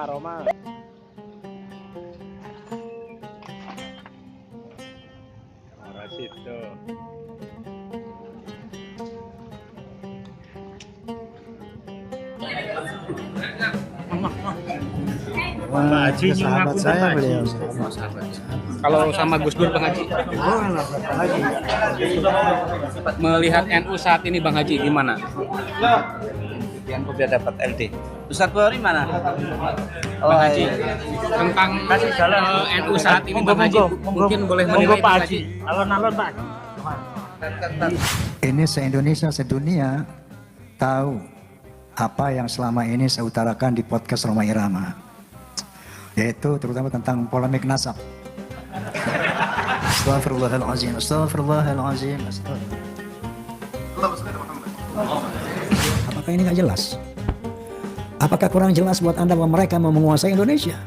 Roma. Situ. Wah, sahabat saya beliau. Kalau sama Gus Dur Bang Haji, melihat NU saat ini Bang Haji gimana? Yang biar dapat LD. Ustaz Bukhari mana? Bang Haji tentang NU saat ini Bang Haji mungkin boleh menilai Bang Haji. Alon-alon Pak. Ini se-Indonesia, sedunia tahu apa yang selama ini saya utarakan di podcast Roma Irama, yaitu terutama tentang polemik nasab. Astagfirullahaladzim. Apakah ini nggak jelas? Apakah kurang jelas buat Anda bahwa mereka mau menguasai Indonesia?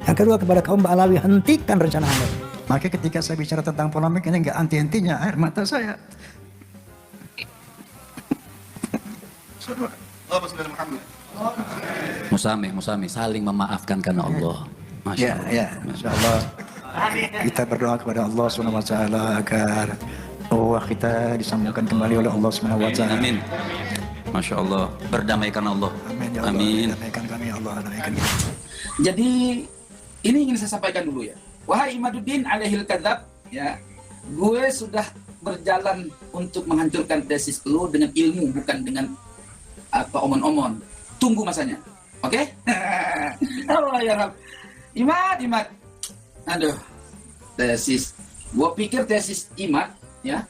Yang kedua, kepada kaum Alawi, hentikan rencana Anda. Maka ketika saya bicara tentang polemik ini nggak henti-hentinya air mata saya. Musami, saling memaafkan karena Allah. Masya Allah. Ya, Masya Allah. Kita berdoa kepada Allah SWT agar kita disambungkan kembali oleh Allah SWT. Amin. Masya Allah. Berdamaikan Allah. Amin. Ya Allah. Amin. Damaikan kami Allah. Damaikan kita. Jadi ini ingin saya sampaikan dulu ya. Wahai Imaduddin alaihil kadzab, ya, gue sudah berjalan untuk menghancurkan tesis lu dengan ilmu, bukan dengan apa omon-omon. Tunggu masanya, oke? Allah ya Rabb. Imad. Aduh, tesis. Gue pikir tesis Imad, ya,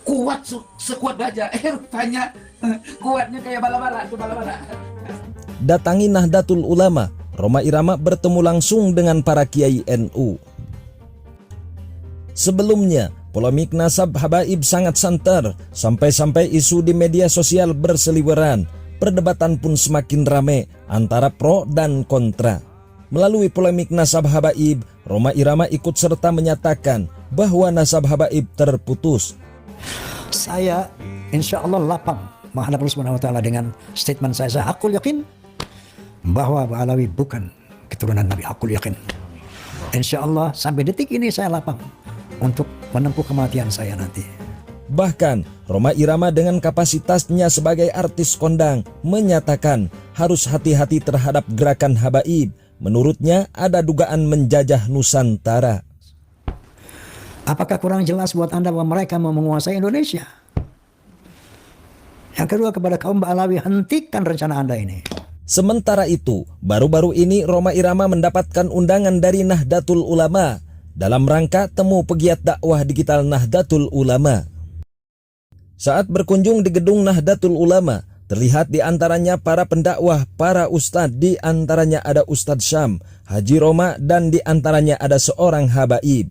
kuat sekuat baja. Rupanya kuatnya kayak bala-bala, Datangi Nahdlatul Ulama, Roma Irama bertemu langsung dengan para kiai NU. Sebelumnya, polemik nasab habaib sangat santer, sampai-sampai isu di media sosial berseliweran. Perdebatan pun semakin ramai antara pro dan kontra. Melalui polemik nasab habaib, Roma Irama ikut serta menyatakan bahwa nasab habaib terputus. Saya insya Allah lapang menghadap Allah Subhanahu wa Ta'ala dengan statement saya aku yakin bahwa Alawi bukan keturunan Nabi. Aku yakin, insya Allah sampai detik ini saya lapang untuk menempuh kematian saya nanti. Bahkan Roma Irama dengan kapasitasnya sebagai artis kondang menyatakan harus hati-hati terhadap gerakan habaib. Menurutnya ada dugaan menjajah Nusantara. Apakah kurang jelas buat Anda bahwa mereka mau menguasai Indonesia? Yang kedua, kepada kaum Alawi, hentikan rencana Anda ini. Sementara itu, baru-baru ini Roma Irama mendapatkan undangan dari Nahdlatul Ulama dalam rangka temu pegiat dakwah digital Nahdlatul Ulama. Saat berkunjung di gedung Nahdlatul Ulama, terlihat di antaranya para pendakwah, para ustadz, di antaranya ada Ustadz Syam, Haji Roma, dan di antaranya ada seorang habaib.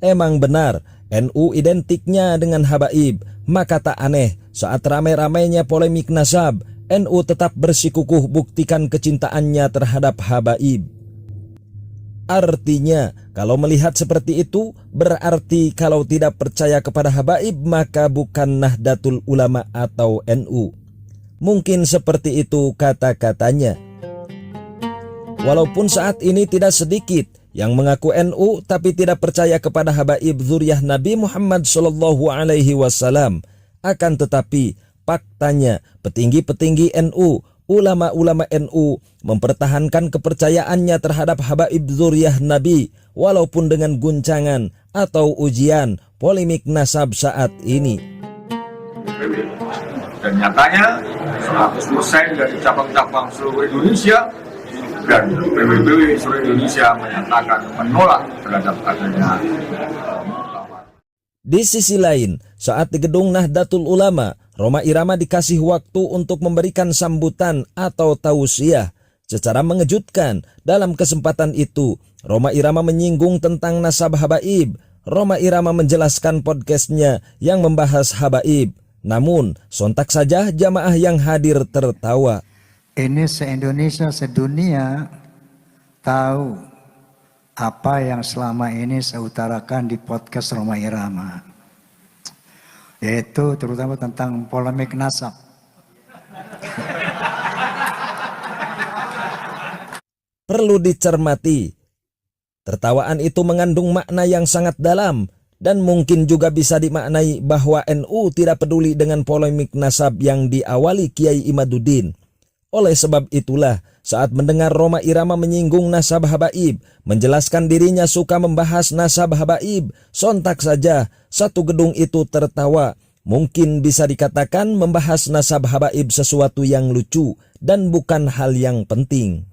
Emang benar, NU identiknya dengan habaib, maka tak aneh saat ramai-ramainya polemik nasab, NU tetap bersikukuh buktikan kecintaannya terhadap habaib. Artinya, kalau melihat seperti itu, berarti kalau tidak percaya kepada habaib, maka bukan Nahdlatul Ulama atau NU. Mungkin seperti itu kata-katanya. Walaupun saat ini tidak sedikit yang mengaku NU tapi tidak percaya kepada habaib zuriyah Nabi Muhammad SAW. Akan tetapi, faktanya petinggi-petinggi NU, ulama-ulama NU mempertahankan kepercayaannya terhadap habaib zuriyah Nabi walaupun dengan guncangan atau ujian polemik nasab saat ini. Dan nyatanya 100% dari cabang-cabang seluruh Indonesia dan PBB seluruh Indonesia menyatakan menolak terhadap adanya. Di sisi lain, saat di gedung Nahdlatul Ulama, Roma Irama dikasih waktu untuk memberikan sambutan atau tausiah. Secara mengejutkan, dalam kesempatan itu, Roma Irama menyinggung tentang nasab habaib. Roma Irama menjelaskan podcastnya yang membahas habaib. Namun, sontak saja jamaah yang hadir tertawa. Ini se-Indonesia, sedunia tahu apa yang selama ini saya utarakan di podcast Roma Irama, yaitu terutama tentang polemik nasab. perlu dicermati. Tertawaan itu mengandung makna yang sangat dalam dan mungkin juga bisa dimaknai bahwa NU tidak peduli dengan polemik nasab yang diawali Kiai Imaduddin. Oleh sebab itulah, saat mendengar Rhoma Irama menyinggung nasab habaib, menjelaskan dirinya suka membahas nasab habaib, sontak saja satu gedung itu tertawa. Mungkin bisa dikatakan membahas nasab habaib sesuatu yang lucu dan bukan hal yang penting.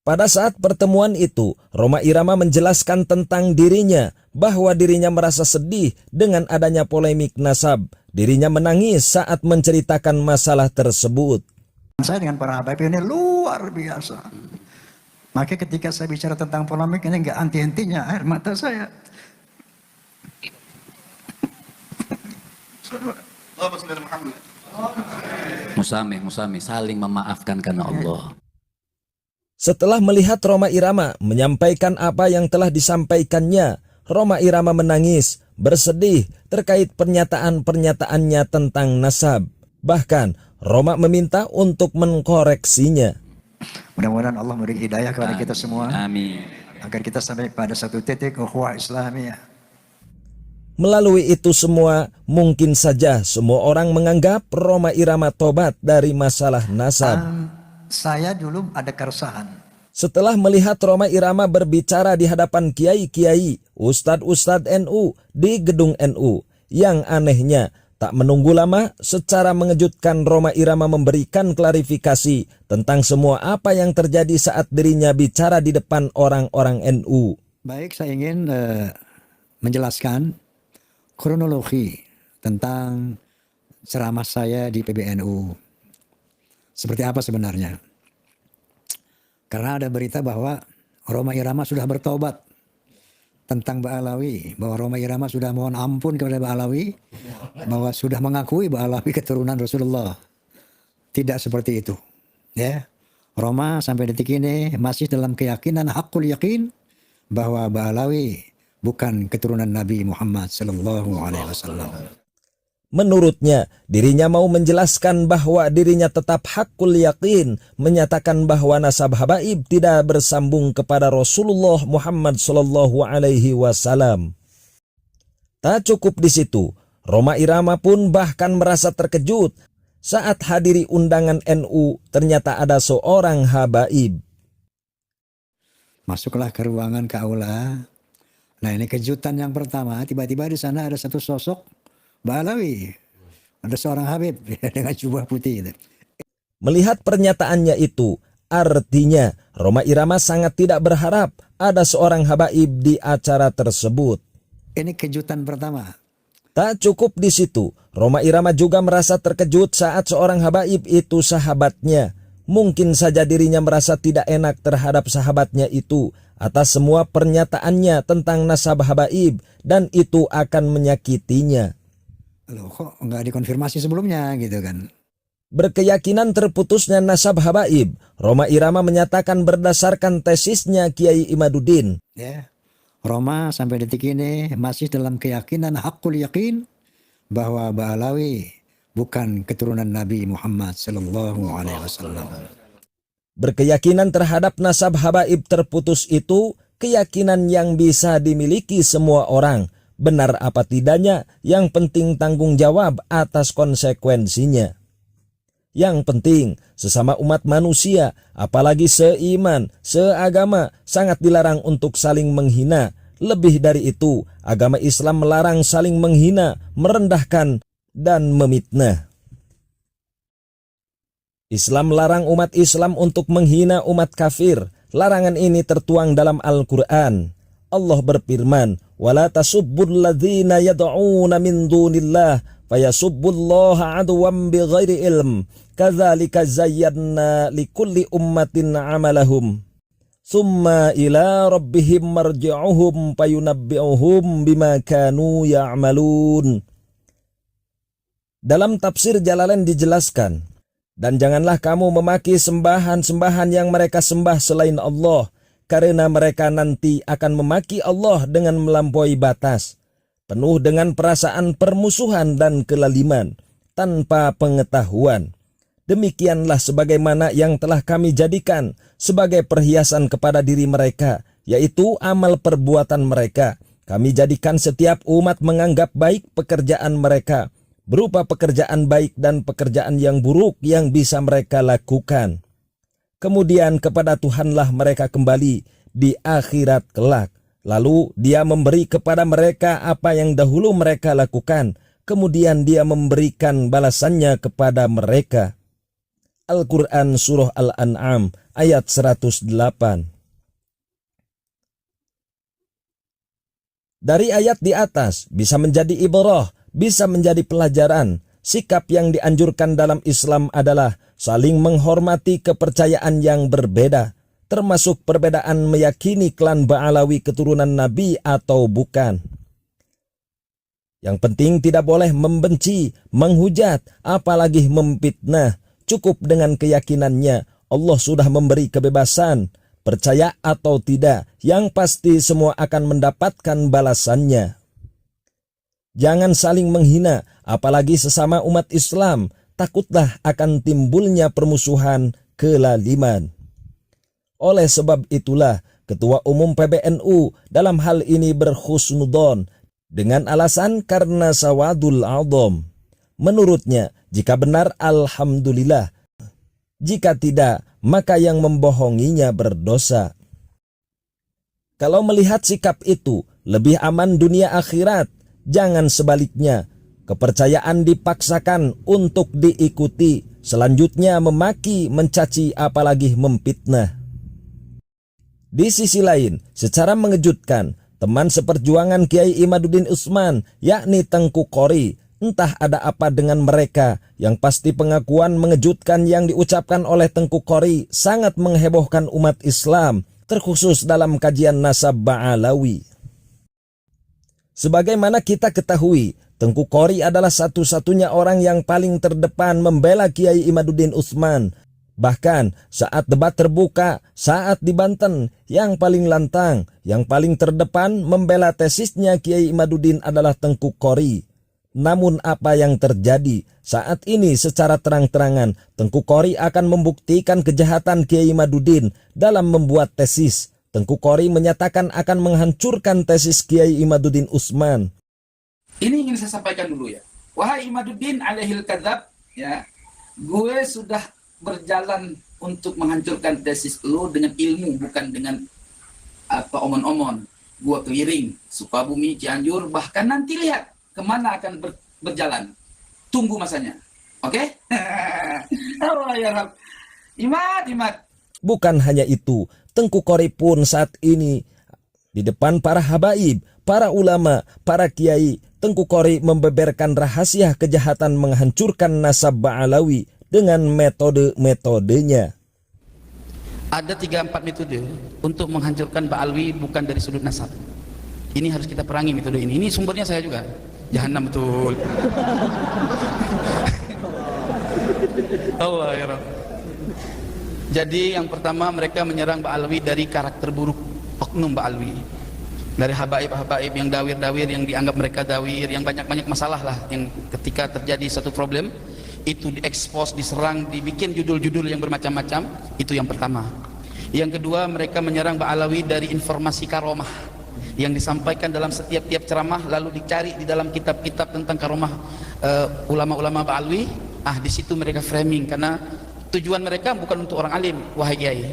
Pada saat pertemuan itu, Rhoma Irama menjelaskan tentang dirinya, bahwa dirinya merasa sedih dengan adanya polemik nasab. Dirinya menangis saat menceritakan masalah tersebut. Saya dengan para habaib ini luar biasa. Maka ketika saya bicara tentang polemik ini nggak henti-hentinya air mata saya. Musami, saling memaafkan karena Allah. Setelah melihat Rhoma Irama menyampaikan apa yang telah disampaikannya, Rhoma Irama menangis, bersedih terkait pernyataan-pernyataannya tentang nasab. Bahkan, Rhoma meminta untuk mengkoreksinya. Mudah-mudahan Allah memberi hidayah kepada kita semua. Amin. Agar kita sampai pada satu titik ukhuwah Islamiyah. Melalui itu semua, mungkin saja semua orang menganggap Rhoma Irama tobat dari masalah nasab. Saya dulu ada keresahan. Setelah melihat Rhoma Irama berbicara di hadapan kiai-kiai, ustadz-ustadz NU di gedung NU, yang anehnya tak menunggu lama, secara mengejutkan Rhoma Irama memberikan klarifikasi tentang semua apa yang terjadi saat dirinya bicara di depan orang-orang NU. Baik, saya ingin menjelaskan kronologi tentang ceramah saya di PBNU. Seperti apa sebenarnya? Karena ada berita bahwa Rhoma Irama sudah bertobat tentang Ba'alawi, bahwa Rhoma Irama sudah mohon ampun kepada Ba'alawi, bahwa sudah mengakui Ba'alawi keturunan Rasulullah. Tidak seperti itu. Ya, Rhoma sampai detik ini masih dalam keyakinan hakul yakin bahwa Ba'alawi bukan keturunan Nabi Muhammad sallallahu alaihi wasallam. Menurutnya, dirinya mau menjelaskan bahwa dirinya tetap hakul yakin, menyatakan bahwa nasab habaib tidak bersambung kepada Rasulullah Muhammad sallallahu alaihi wasallam. Tak cukup di situ, Rhoma Irama pun bahkan merasa terkejut saat hadiri undangan NU ternyata ada seorang habaib. Masuklah ke ruangan ke aula. Nah, ini kejutan yang pertama, tiba-tiba di sana ada satu sosok Ba'alawi, ada seorang habib dengan jubah putih. Melihat pernyataannya itu, artinya Rhoma Irama sangat tidak berharap ada seorang habaib di acara tersebut. Ini kejutan pertama. Tak cukup di situ, Rhoma Irama juga merasa terkejut saat seorang habaib itu sahabatnya. Mungkin saja dirinya merasa tidak enak terhadap sahabatnya itu atas semua pernyataannya tentang nasab habaib dan itu akan menyakitinya. Loh, kok nggak dikonfirmasi sebelumnya gitu kan? Berkeyakinan terputusnya nasab habaib, Rhoma Irama menyatakan berdasarkan tesisnya Kiai Imaduddin. Ya, Rhoma sampai detik ini masih dalam keyakinan hakul yakin bahwa Ba'alawi bukan keturunan Nabi Muhammad sallallahu alaihi wasallam. Berkeyakinan terhadap nasab habaib terputus itu keyakinan yang bisa dimiliki semua orang. Benar apa tidaknya, yang penting tanggung jawab atas konsekuensinya. Yang penting, sesama umat manusia, apalagi seiman, seagama, sangat dilarang untuk saling menghina. Lebih dari itu, agama Islam melarang saling menghina, merendahkan, dan memfitnah. Islam melarang umat Islam untuk menghina umat kafir. Larangan ini tertuang dalam Al-Quran. Allah berfirman, "Wala tasubbul ladzina yad'una min dunillah fayasubbullaha adwan bighairi ilm. Kadzalika zayyana likulli ummatin 'amalahum. Tsumma ila rabbihim marji'uhum fayunabbi'uhum bima kanu ya'malun." Dalam tafsir Jalalain dijelaskan, dan janganlah kamu memaki sembahan-sembahan yang mereka sembah selain Allah, karena mereka nanti akan memaki Allah dengan melampaui batas, penuh dengan perasaan permusuhan dan kelaliman, tanpa pengetahuan. Demikianlah sebagaimana yang telah kami jadikan sebagai perhiasan kepada diri mereka, yaitu amal perbuatan mereka. Kami jadikan setiap umat menganggap baik pekerjaan mereka, berupa pekerjaan baik dan pekerjaan yang buruk yang bisa mereka lakukan. Kemudian kepada Tuhanlah mereka kembali di akhirat kelak. Lalu Dia memberi kepada mereka apa yang dahulu mereka lakukan. Kemudian Dia memberikan balasannya kepada mereka. Al-Quran Surah Al-An'am ayat 108. Dari ayat di atas bisa menjadi ibrah, bisa menjadi pelajaran. Sikap yang dianjurkan dalam Islam adalah saling menghormati kepercayaan yang berbeda, termasuk perbedaan meyakini klan Ba'alawi keturunan Nabi atau bukan. Yang penting tidak boleh membenci, menghujat, apalagi memfitnah. Cukup dengan keyakinannya Allah sudah memberi kebebasan, percaya atau tidak, yang pasti semua akan mendapatkan balasannya. Jangan saling menghina, apalagi sesama umat Islam. Takutlah akan timbulnya permusuhan, kelaliman. Oleh sebab itulah, Ketua Umum PBNU dalam hal ini berhusnudon dengan alasan karena sawadul a'dham. Menurutnya, jika benar alhamdulillah, jika tidak, maka yang membohonginya berdosa. Kalau melihat sikap itu, lebih aman dunia akhirat. Jangan sebaliknya, kepercayaan dipaksakan untuk diikuti, selanjutnya memaki, mencaci, apalagi memfitnah. Di sisi lain, secara mengejutkan, teman seperjuangan Kiai Imaduddin Utsman, yakni Tengku Qori, entah ada apa dengan mereka, yang pasti pengakuan mengejutkan yang diucapkan oleh Tengku Qori sangat menghebohkan umat Islam, terkhusus dalam kajian nasab Ba'alawi. Sebagaimana kita ketahui, Tengku Qori adalah satu-satunya orang yang paling terdepan membela Kiai Imaduddin Utsman. Bahkan saat debat terbuka, saat di Banten, yang paling lantang, yang paling terdepan membela tesisnya Kiai Imaduddin adalah Tengku Qori. Namun apa yang terjadi saat ini secara terang-terangan, Tengku Qori akan membuktikan kejahatan Kiai Imaduddin dalam membuat tesis. Tengku Qori menyatakan akan menghancurkan tesis Kiai Imaduddin Utsman. Ini ingin saya sampaikan dulu ya. Wahai Imaduddin alaihil kadzab, ya, gue sudah berjalan untuk menghancurkan tesis lu dengan ilmu, bukan dengan apa omon-omon. Gue keliling Sukabumi, Cianjur, bahkan nanti lihat kemana akan berjalan. Tunggu masanya. Oke? Allah ya Rabb. Imad. Bukan hanya itu, Tengku Qori pun saat ini di depan para habaib, para ulama, para kiai, Tengku Qori membeberkan rahasia kejahatan menghancurkan nasab Ba'alawi dengan metode-metodenya. Ada 3-4 metode untuk menghancurkan Ba'alawi bukan dari sudut nasab. Ini harus kita perangi metode ini. Ini sumbernya saya juga. Jahanam betul. Allah ya Rabb. Jadi yang pertama mereka menyerang Ba'alawi dari karakter buruk oknum Ba'alawi. Dari habaib-habaib yang dawir-dawir, yang dianggap mereka dawir, yang banyak-banyak masalah lah, yang ketika terjadi satu problem itu diekspos, diserang, dibikin judul-judul yang bermacam-macam. Itu yang pertama. Yang kedua, mereka menyerang Ba'alawi dari informasi karomah yang disampaikan dalam setiap ceramah, lalu dicari di dalam kitab-kitab tentang karomah ulama-ulama Ba'alawi. Di situ mereka framing, karena tujuan mereka bukan untuk orang alim, wahai kiai.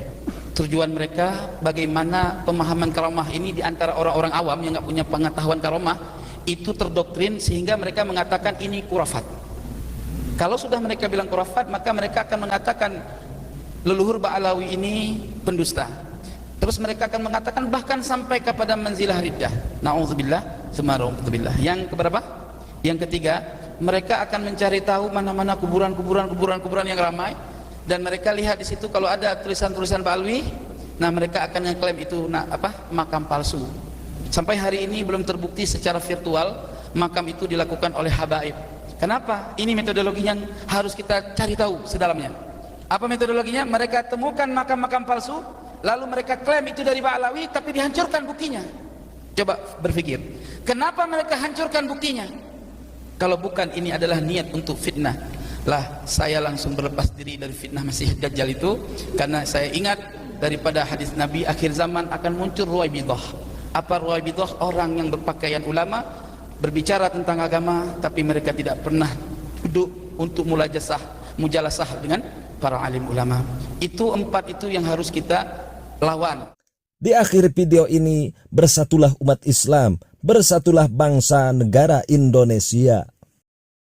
Tujuan mereka bagaimana pemahaman karomah ini di antara orang-orang awam yang nggak punya pengetahuan karomah itu terdoktrin, sehingga mereka mengatakan ini kurafat. Kalau sudah mereka bilang kurafat, maka mereka akan mengatakan leluhur Ba'alawi ini pendusta. Terus mereka akan mengatakan bahkan sampai kepada manzilah riddah. Na'udzubillah, sumarauzubillah. Yang keberapa? Yang ketiga, mereka akan mencari tahu mana-mana kuburan yang ramai, dan mereka lihat di situ kalau ada tulisan-tulisan Ba'alawi, nah mereka akan mengklaim itu makam palsu. Sampai hari ini belum terbukti secara virtual makam itu dilakukan oleh habaib. Kenapa? Ini metodologinya yang harus kita cari tahu sedalamnya. Apa metodologinya? Mereka temukan makam-makam palsu, lalu mereka klaim itu dari Ba'alawi, tapi dihancurkan buktinya. Coba berpikir, kenapa mereka hancurkan buktinya? Kalau bukan ini adalah niat untuk fitnah. lah saya langsung berlepas diri dari fitnah Masih Dajjal itu, karena saya ingat daripada hadis Nabi akhir zaman akan muncul Ruwaibidah. Apa Ruwaibidah? Orang yang berpakaian ulama, berbicara tentang agama, tapi mereka tidak pernah duduk untuk mujalasah dengan para alim ulama. Itu 4 itu yang harus kita lawan. Di akhir video ini, bersatulah umat Islam, bersatulah bangsa negara Indonesia.